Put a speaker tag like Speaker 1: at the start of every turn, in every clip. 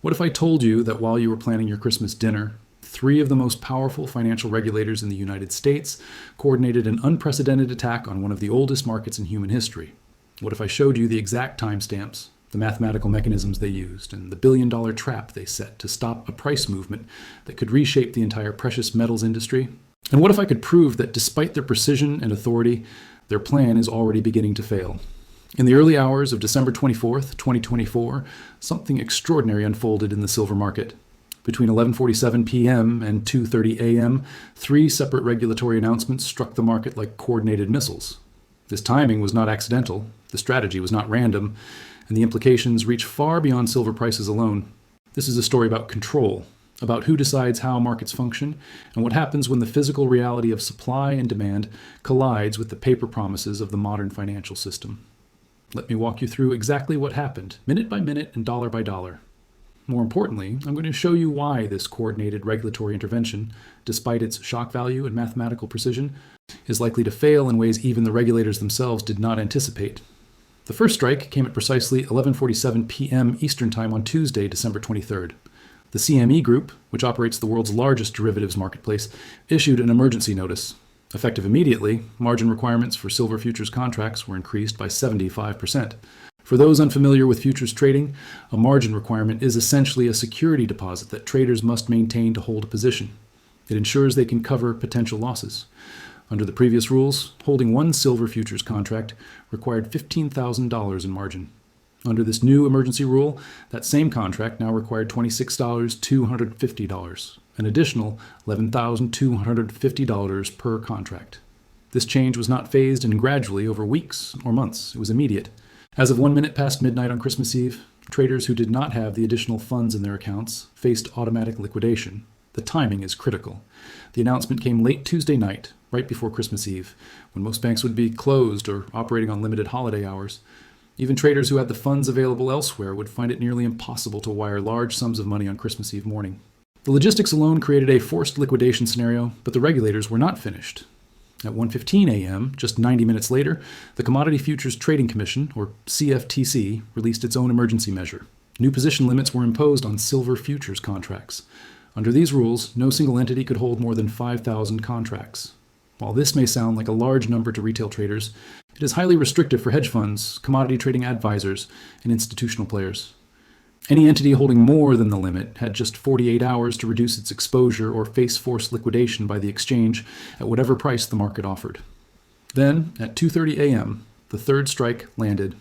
Speaker 1: What if I told you that while you were planning your Christmas dinner, three of the most powerful financial regulators in the United States coordinated an unprecedented attack on one of the oldest markets in human history? What if I showed you the exact timestamps, the mathematical mechanisms they used, and the billion-dollar trap they set to stop a price movement that could reshape the entire precious metals industry? And what if I could prove that despite their precision and authority, their plan is already beginning to fail? In the early hours of December 24th, 2024, something extraordinary unfolded in the silver market. Between 11:47 p.m. and 2:30 a.m., three separate regulatory announcements struck the market like coordinated missiles. This timing was not accidental, the strategy was not random, and the implications reach far beyond silver prices alone. This is a story about control, about who decides how markets function, and what happens when the physical reality of supply and demand collides with the paper promises of the modern financial system. Let me walk you through exactly what happened, minute by minute and dollar by dollar. More importantly, I'm going to show you why this coordinated regulatory intervention, despite its shock value and mathematical precision, is likely to fail in ways even the regulators themselves did not anticipate. The first strike came at precisely 11:47 p.m. Eastern Time on Tuesday, December 23rd. The CME Group, which operates the world's largest derivatives marketplace, issued an emergency notice. Effective immediately, margin requirements for silver futures contracts were increased by 75%. For those unfamiliar with futures trading, a margin requirement is essentially a security deposit that traders must maintain to hold a position. It ensures they can cover potential losses. Under the previous rules, holding one silver futures contract required $15,000 in margin. Under this new emergency rule, that same contract now required $26,250, an additional $11,250 per contract. This change was not phased in gradually over weeks or months. It was immediate. As of 1 minute past midnight on Christmas Eve, traders who did not have the additional funds in their accounts faced automatic liquidation. The timing is critical. The announcement came late Tuesday night, right before Christmas Eve, when most banks would be closed or operating on limited holiday hours. Even traders who had the funds available elsewhere would find it nearly impossible to wire large sums of money on Christmas Eve morning. The logistics alone created a forced liquidation scenario, but the regulators were not finished. At 1:15 a.m., just 90 minutes later, the Commodity Futures Trading Commission, or CFTC, released its own emergency measure. New position limits were imposed on silver futures contracts. Under these rules, no single entity could hold more than 5,000 contracts. While this may sound like a large number to retail traders, it is highly restrictive for hedge funds, commodity trading advisors, and institutional players. Any entity holding more than the limit had just 48 hours to reduce its exposure or face forced liquidation by the exchange at whatever price the market offered. Then, at 2:30 a.m., the third strike landed.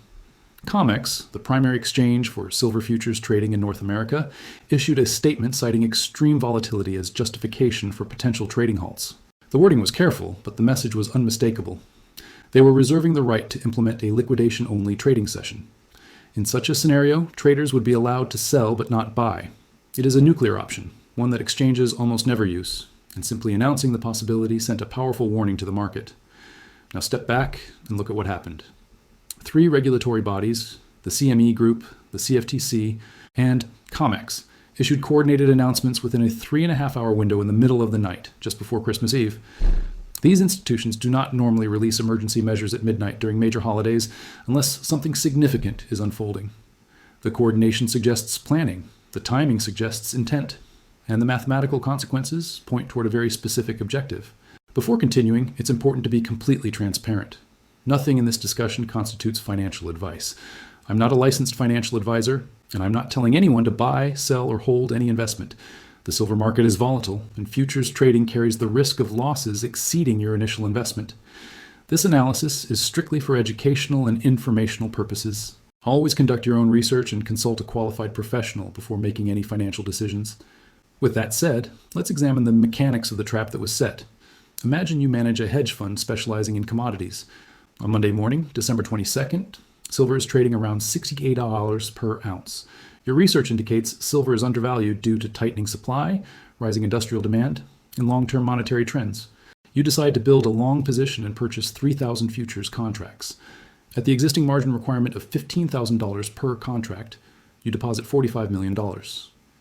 Speaker 1: COMEX, the primary exchange for silver futures trading in North America, issued a statement citing extreme volatility as justification for potential trading halts. The wording was careful, but the message was unmistakable. They were reserving the right to implement a liquidation-only trading session. In such a scenario, traders would be allowed to sell but not buy. It is a nuclear option, one that exchanges almost never use, and simply announcing the possibility sent a powerful warning to the market. Now step back and look at what happened. Three regulatory bodies, the CME Group, the CFTC, and COMEX, issued coordinated announcements within a 3.5-hour window in the middle of the night, just before Christmas Eve. These institutions do not normally release emergency measures at midnight during major holidays unless something significant is unfolding. The coordination suggests planning, the timing suggests intent, and the mathematical consequences point toward a very specific objective. Before continuing, it's important to be completely transparent. Nothing in this discussion constitutes financial advice. I'm not a licensed financial advisor, and I'm not telling anyone to buy, sell, or hold any investment. The silver market is volatile, and futures trading carries the risk of losses exceeding your initial investment. This analysis is strictly for educational and informational purposes. Always conduct your own research and consult a qualified professional before making any financial decisions. With that said, let's examine the mechanics of the trap that was set. Imagine you manage a hedge fund specializing in commodities. On Monday morning, December 22nd, silver is trading around $68 per ounce. Your research indicates silver is undervalued due to tightening supply, rising industrial demand, and long-term monetary trends. You decide to build a long position and purchase 3,000 futures contracts. At the existing margin requirement of $15,000 per contract, you deposit $45 million.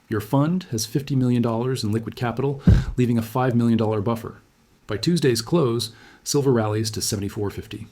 Speaker 1: Your fund has $50 million in liquid capital, leaving a $5 million buffer. By Tuesday's close, silver rallies to $74.50.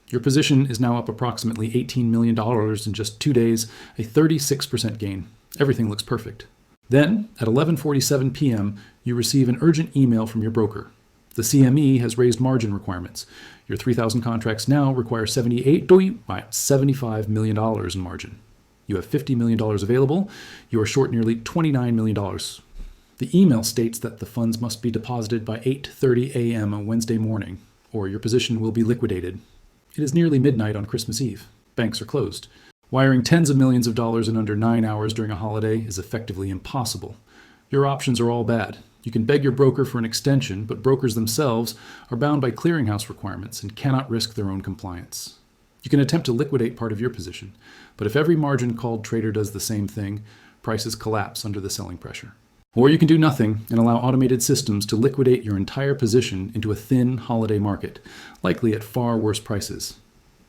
Speaker 1: Your position is now up approximately $18 million in just 2 days, a 36% gain. Everything looks perfect. Then, at 11:47 p.m., you receive an urgent email from your broker. The CME has raised margin requirements. Your 3,000 contracts now require $75 million in margin. You have $50 million available. You are short nearly $29 million. The email states that the funds must be deposited by 8:30 a.m. on Wednesday morning, or your position will be liquidated. It is nearly midnight on Christmas Eve. Banks are closed. Wiring tens of millions of dollars in under 9 hours during a holiday is effectively impossible. Your options are all bad. You can beg your broker for an extension, but brokers themselves are bound by clearinghouse requirements and cannot risk their own compliance. You can attempt to liquidate part of your position, but if every margin-called trader does the same thing, prices collapse under the selling pressure. Or you can do nothing and allow automated systems to liquidate your entire position into a thin holiday market, likely at far worse prices.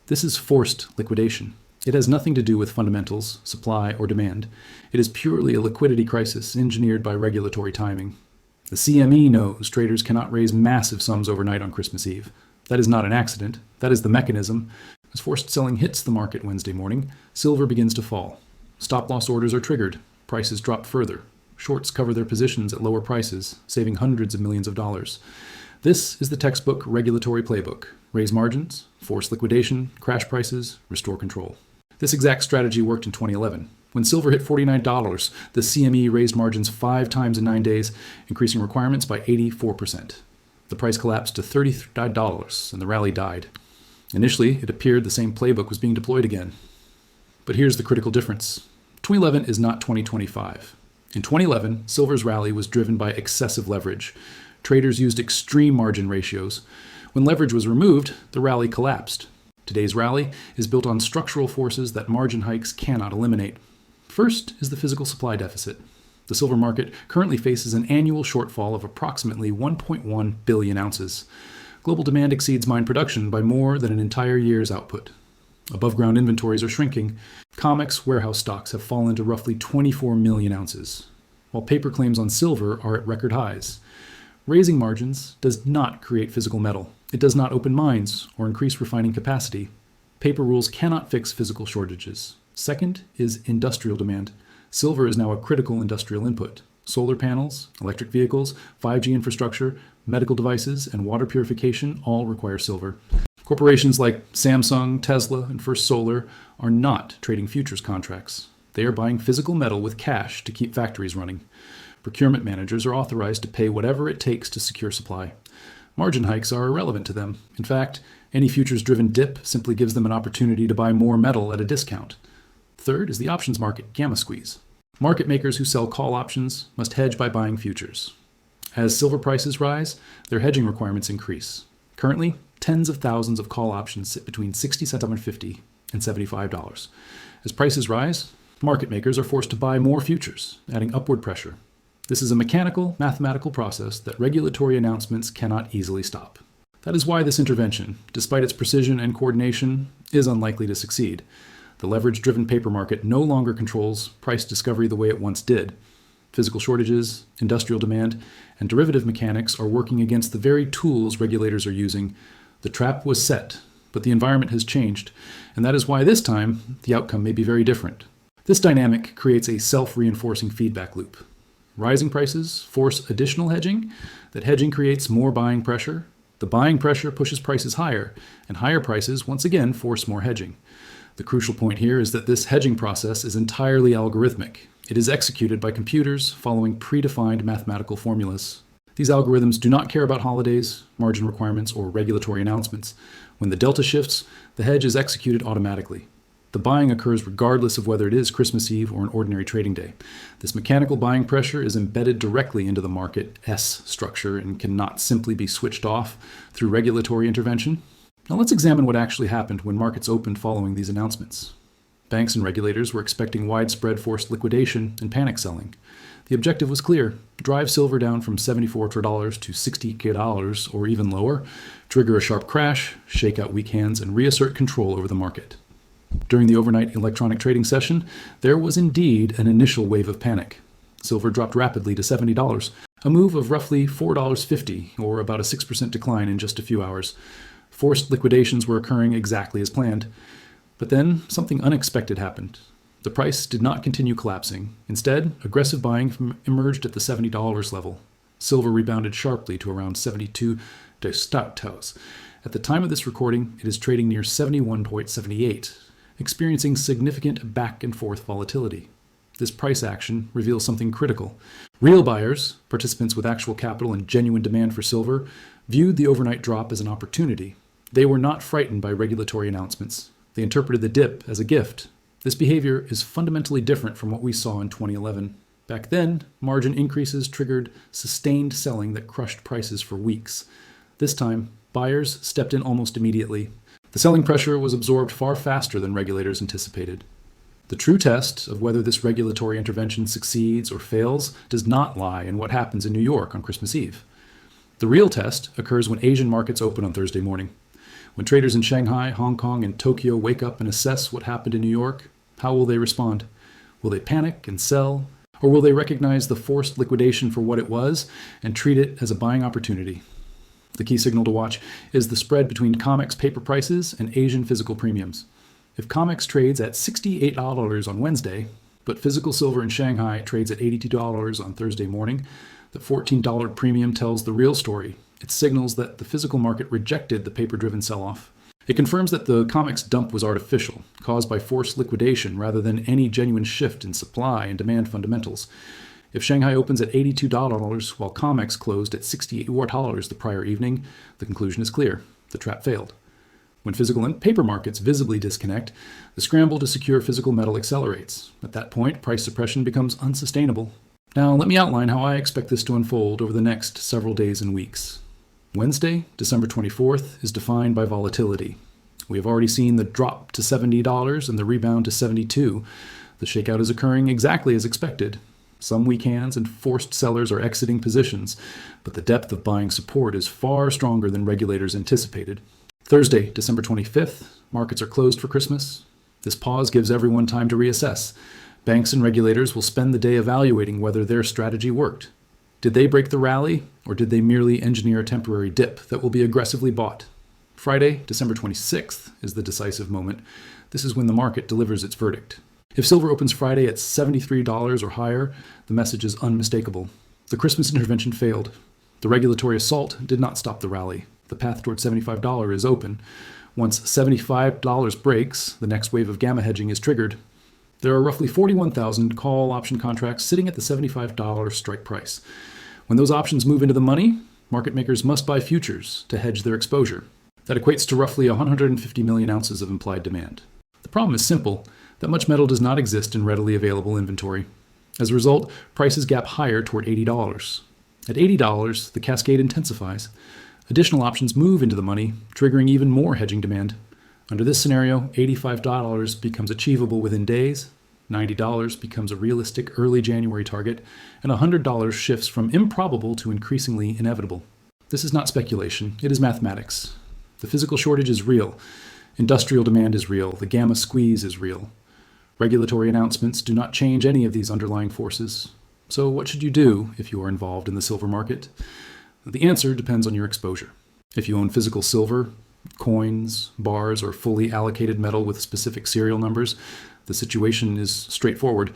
Speaker 1: This is forced liquidation. It has nothing to do with fundamentals, supply, or demand. It is purely a liquidity crisis engineered by regulatory timing. The CME knows traders cannot raise massive sums overnight on Christmas Eve. That is not an accident. That is the mechanism. As forced selling hits the market Wednesday morning, silver begins to fall. Stop-loss orders are triggered. Prices drop further. Shorts cover their positions at lower prices, saving hundreds of millions of dollars. This is the textbook regulatory playbook. Raise margins, force liquidation, crash prices, restore control. This exact strategy worked in 2011. When silver hit $49, the CME raised margins 5 times in 9 days, increasing requirements by 84%. The price collapsed to $35 and the rally died. Initially, it appeared the same playbook was being deployed again. But here's the critical difference. 2011 is not 2025. In 2011, silver's rally was driven by excessive leverage. Traders used extreme margin ratios. When leverage was removed, the rally collapsed. Today's rally is built on structural forces that margin hikes cannot eliminate. First is the physical supply deficit. The silver market currently faces an annual shortfall of approximately 1.1 billion ounces. Global demand exceeds mine production by more than an entire year's output. Above-ground inventories are shrinking. COMEX warehouse stocks have fallen to roughly 24 million ounces, while paper claims on silver are at record highs. Raising margins does not create physical metal. It does not open mines or increase refining capacity. Paper rules cannot fix physical shortages. Second is industrial demand. Silver is now a critical industrial input. Solar panels, electric vehicles, 5G infrastructure, medical devices, and water purification all require silver. Corporations like Samsung, Tesla, and First Solar are not trading futures contracts. They are buying physical metal with cash to keep factories running. Procurement managers are authorized to pay whatever it takes to secure supply. Margin hikes are irrelevant to them. In fact, any futures-driven dip simply gives them an opportunity to buy more metal at a discount. Third is the options market gamma squeeze. Market makers who sell call options must hedge by buying futures. As silver prices rise, their hedging requirements increase. Currently, tens of thousands of call options sit between $67.50 and $75. As prices rise, market makers are forced to buy more futures, adding upward pressure. This is a mechanical, mathematical process that regulatory announcements cannot easily stop. That is why this intervention, despite its precision and coordination, is unlikely to succeed. The leverage-driven paper market no longer controls price discovery the way it once did. Physical shortages, industrial demand, and derivative mechanics are working against the very tools regulators are using. The trap was set, but the environment has changed, and that is why this time the outcome may be very different. This dynamic creates a self-reinforcing feedback loop. Rising prices force additional hedging. That hedging creates more buying pressure. The buying pressure pushes prices higher, and higher prices once again force more hedging. The crucial point here is that this hedging process is entirely algorithmic. It is executed by computers following predefined mathematical formulas. These algorithms do not care about holidays, margin requirements, or regulatory announcements. When the delta shifts, the hedge is executed automatically. The buying occurs regardless of whether it is Christmas Eve or an ordinary trading day. This mechanical buying pressure is embedded directly into the market S structure and cannot simply be switched off through regulatory intervention. Now let's examine what actually happened when markets opened following these announcements. Banks and regulators were expecting widespread forced liquidation and panic selling. The objective was clear: drive silver down from $74 to $60 or even lower, trigger a sharp crash, shake out weak hands, and reassert control over the market. During the overnight electronic trading session, there was indeed an initial wave of panic. Silver dropped rapidly to $70, a move of roughly $4.50, or about a 6% decline in just a few hours. Forced liquidations were occurring exactly as planned. But then something unexpected happened. The price did not continue collapsing. Instead, aggressive buying emerged at the $70 level. Silver rebounded sharply to around 72 dollars. At the time of this recording, it is trading near 71.78, experiencing significant back and forth volatility. This price action reveals something critical. Real buyers, participants with actual capital and genuine demand for silver, viewed the overnight drop as an opportunity. They were not frightened by regulatory announcements. They interpreted the dip as a gift. This behavior is fundamentally different from what we saw in 2011. Back then, margin increases triggered sustained selling that crushed prices for weeks. This time, buyers stepped in almost immediately. The selling pressure was absorbed far faster than regulators anticipated. The true test of whether this regulatory intervention succeeds or fails does not lie in what happens in New York on Christmas Eve. The real test occurs when Asian markets open on Thursday morning. When traders in Shanghai, Hong Kong, and Tokyo wake up and assess what happened in New York, how will they respond? Will they panic and sell? Or will they recognize the forced liquidation for what it was and treat it as a buying opportunity? The key signal to watch is the spread between COMEX paper prices and Asian physical premiums. If COMEX trades at $68 on Wednesday, but physical silver in Shanghai trades at $82 on Thursday morning, the $14 premium tells the real story. It signals that the physical market rejected the paper-driven sell-off. It confirms that the COMEX dump was artificial, caused by forced liquidation rather than any genuine shift in supply and demand fundamentals. If Shanghai opens at $82 while COMEX closed at $68 the prior evening, the conclusion is clear. The trap failed. When physical and paper markets visibly disconnect, the scramble to secure physical metal accelerates. At that point, price suppression becomes unsustainable. Now, let me outline how I expect this to unfold over the next several days and weeks. Wednesday, December 24th, is defined by volatility. We have already seen the drop to $70 and the rebound to $72. The shakeout is occurring exactly as expected. Some weak hands and forced sellers are exiting positions, but the depth of buying support is far stronger than regulators anticipated. Thursday, December 25th, markets are closed for Christmas. This pause gives everyone time to reassess. Banks and regulators will spend the day evaluating whether their strategy worked. Did they break the rally, or did they merely engineer a temporary dip that will be aggressively bought? Friday, December 26th, is the decisive moment. This is when the market delivers its verdict. If silver opens Friday at $73 or higher, the message is unmistakable. The Christmas intervention failed. The regulatory assault did not stop the rally. The path toward $75 is open. Once $75 breaks, the next wave of gamma hedging is triggered. There are roughly 41,000 call option contracts sitting at the $75 strike price. When those options move into the money, market makers must buy futures to hedge their exposure. That equates to roughly 150 million ounces of implied demand. The problem is simple, that much metal does not exist in readily available inventory. As a result, prices gap higher toward $80. At $80, the cascade intensifies. Additional options move into the money, triggering even more hedging demand. Under this scenario, $85 becomes achievable within days, $90 becomes a realistic early January target, and $100 shifts from improbable to increasingly inevitable. This is not speculation, it is mathematics. The physical shortage is real. Industrial demand is real. The gamma squeeze is real. Regulatory announcements do not change any of these underlying forces. So what should you do if you are involved in the silver market? The answer depends on your exposure. If you own physical silver, coins, bars, or fully allocated metal with specific serial numbers, the situation is straightforward.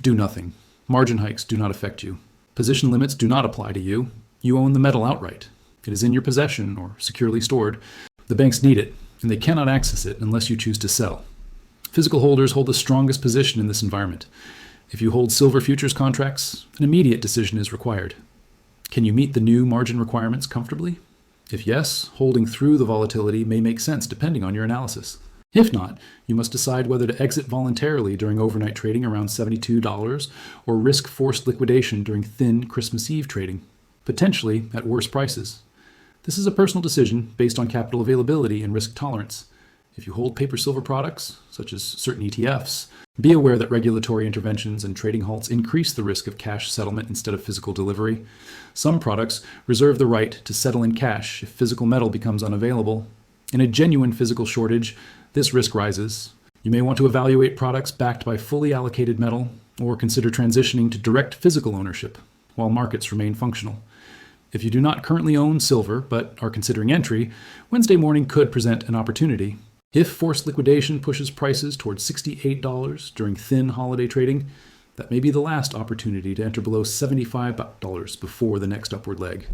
Speaker 1: Do nothing. Margin hikes do not affect you. Position limits do not apply to you. You own the metal outright. It is in your possession or securely stored. The banks need it, and they cannot access it unless you choose to sell. Physical holders hold the strongest position in this environment. If you hold silver futures contracts, an immediate decision is required. Can you meet the new margin requirements comfortably? If yes, holding through the volatility may make sense depending on your analysis. If not, you must decide whether to exit voluntarily during overnight trading around $72 or risk forced liquidation during thin Christmas Eve trading, potentially at worse prices. This is a personal decision based on capital availability and risk tolerance. If you hold paper silver products, such as certain ETFs, be aware that regulatory interventions and trading halts increase the risk of cash settlement instead of physical delivery. Some products reserve the right to settle in cash if physical metal becomes unavailable. In a genuine physical shortage, this risk rises. You may want to evaluate products backed by fully allocated metal or consider transitioning to direct physical ownership while markets remain functional. If you do not currently own silver but are considering entry, Wednesday morning could present an opportunity. If forced liquidation pushes prices towards $68 during thin holiday trading, that may be the last opportunity to enter below $75 before the next upward leg.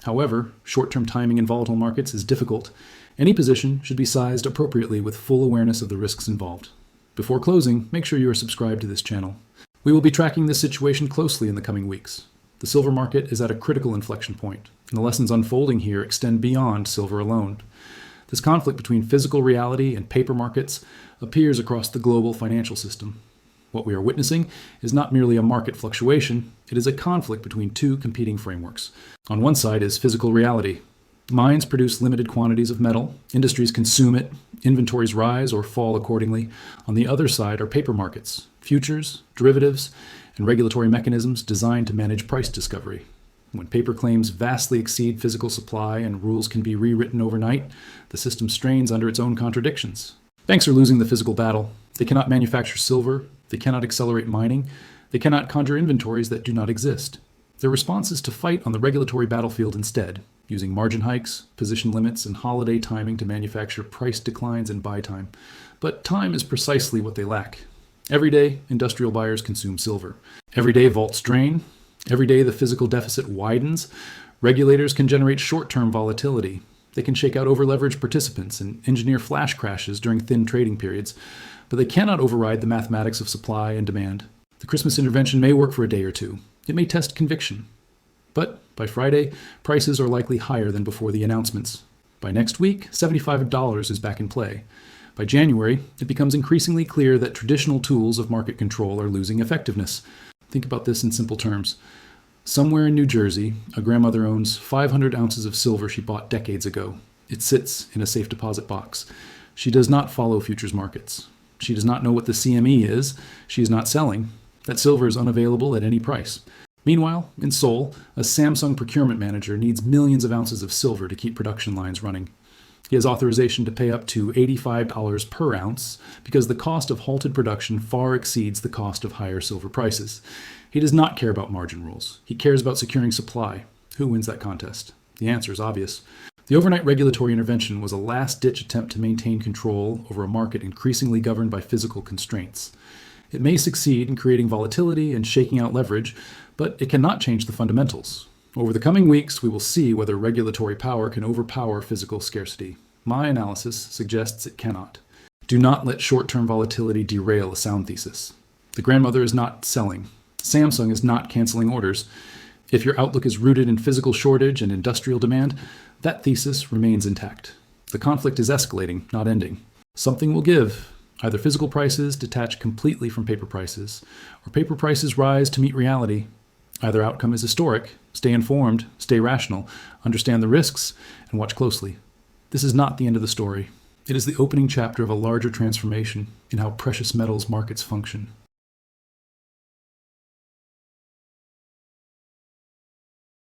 Speaker 1: However, short-term timing in volatile markets is difficult. Any position should be sized appropriately with full awareness of the risks involved. Before closing, make sure you are subscribed to this channel. We will be tracking this situation closely in the coming weeks. The silver market is at a critical inflection point, and the lessons unfolding here extend beyond silver alone. This conflict between physical reality and paper markets appears across the global financial system. What we are witnessing is not merely a market fluctuation, it is a conflict between two competing frameworks. On one side is physical reality. Mines produce limited quantities of metal, industries consume it, inventories rise or fall accordingly. On the other side are paper markets, futures, derivatives, and regulatory mechanisms designed to manage price discovery. When paper claims vastly exceed physical supply and rules can be rewritten overnight, the system strains under its own contradictions. Banks are losing the physical battle. They cannot manufacture silver, they cannot accelerate mining, they cannot conjure inventories that do not exist. Their response is to fight on the regulatory battlefield instead, using margin hikes, position limits, and holiday timing to manufacture price declines and buy time. But time is precisely what they lack. Every day, industrial buyers consume silver. Every day, vaults drain. Every day, the physical deficit widens. Regulators can generate short-term volatility. They can shake out over-leveraged participants and engineer flash crashes during thin trading periods, but they cannot override the mathematics of supply and demand. The Christmas intervention may work for a day or two. It may test conviction. But by Friday, prices are likely higher than before the announcements. By next week, $75 is back in play. By January, it becomes increasingly clear that traditional tools of market control are losing effectiveness. Think about this in simple terms. Somewhere in New Jersey, a grandmother owns 500 ounces of silver she bought decades ago. It sits in a safe deposit box. She does not follow futures markets. She does not know what the CME is. She is not selling. That silver is unavailable at any price. Meanwhile, in Seoul, a Samsung procurement manager needs millions of ounces of silver to keep production lines running. He has authorization to pay up to $85 per ounce because the cost of halted production far exceeds the cost of higher silver prices. He does not care about margin rules. He cares about securing supply. Who wins that contest? The answer is obvious. The overnight regulatory intervention was a last-ditch attempt to maintain control over a market increasingly governed by physical constraints. It may succeed in creating volatility and shaking out leverage, but it cannot change the fundamentals. Over the coming weeks, we will see whether regulatory power can overpower physical scarcity. My analysis suggests it cannot. Do not let short-term volatility derail a sound thesis. The grandmother is not selling. Samsung is not canceling orders. If your outlook is rooted in physical shortage and industrial demand, that thesis remains intact. The conflict is escalating, not ending. Something will give. Either physical prices detach completely from paper prices, or paper prices rise to meet reality. Either outcome is historic. Stay informed, stay rational, understand the risks, and watch closely. This is not the end of the story. It is the opening chapter of a larger transformation in how precious metals markets function.